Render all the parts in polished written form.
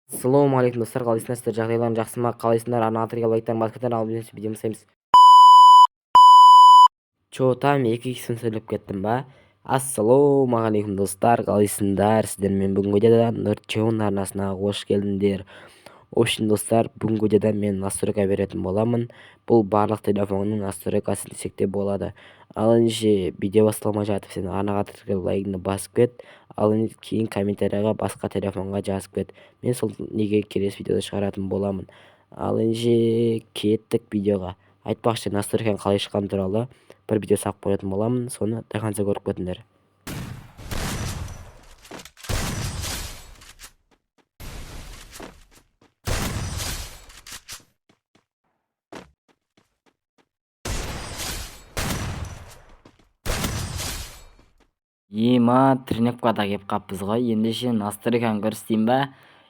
Ассалаумағалейкум достар, қалайсыңдар? Сіздер жағдайларың жақсы ма? Қалайсыңдар? Ана лайктарын басқадан алып жүрсіз, видео жасаймыз. Чо, там екі кісін сөйлеп кеттім ба? Ассалаумағалейкум достар, қалайсыңдар? Сіздермен бүгінгі видеода Нұрчеуін арнасына қош келдіңдер. Общем достар, бүгінгі видеода мен настройка беретін боламын. Бұл барлық телефонның настройкасы десек те болады. Ал енді видео басталмай жатып, сен арнаға тіркеліп лайкыңды басып кет. Ал енді кейін комментарияға басқа телефонға жазып кет. Мен сол неге келесі видеода шығаратын боламын. Ал енді кеттік видеоға. Айтпақшы, настройканың қалай шыққаны туралы бір видео салып қоятын боламын. Соны тайқанса көріп кетіңдер. Ема тренировкада кеп қаппыз ғой. Ендеше настройканы көрсетейін ба?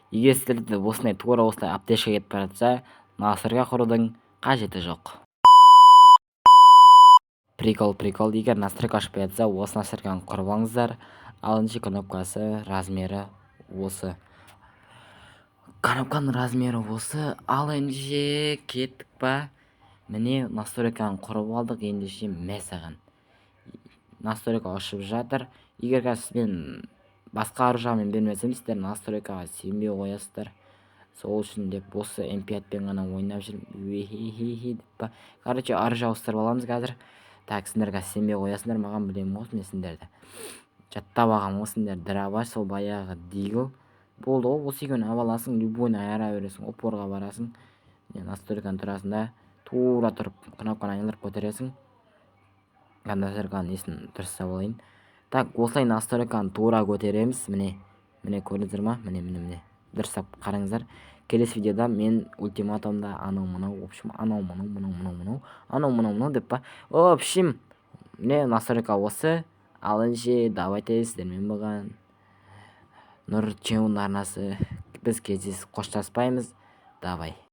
Егер сіздерде осындай тура осылай аптешка кетіп бара жатса, настройка құрудың қажеті жоқ. Прикол. Егер настройка ашпай жатса, осы настройканы құрып алыңыздар. Ал енді кнопкасы размері осы. Кнопканың размері осы. Ал енді кеттік па? Міне настройканы құрып алдық. Ендеше мәсаған настройка ашып жатыр. Егер сізбен басқа аружағымен бермесем, сіздер настройкаға сенбей қоясыздар. Сол үшін деп осы MP5-пен ғана ойнап жүрмін. Короче, аружа ауыстырып аламыз қазір. Так, сендерге сенбей қоясыңдар, маған білемін ғой мен сендерді. Жаттап алғам осындар драбаш, сол баяғы дигл. Болды ғой, осы екеуін аласың, любойны айыра бересің, опорға барасың. Настройканы тұрасың да, тура тұрып кнопканы айналдырып көтересің. Настройканың несін дұрыстап алайын. Так, осылай настройканы тура көтереміз. Міне көрдіңіздер ма? Міне. Дұрыстап қараңыздар. Келесі видеода мен ультиматумда анау-мынау, в общем, анау-мынау деп па. В общем, міне настройка осы. Ал енді давайте сіздермен болған Нұрчеуін арнасы. Біз кездесіп қоштаспаймыз. Давай.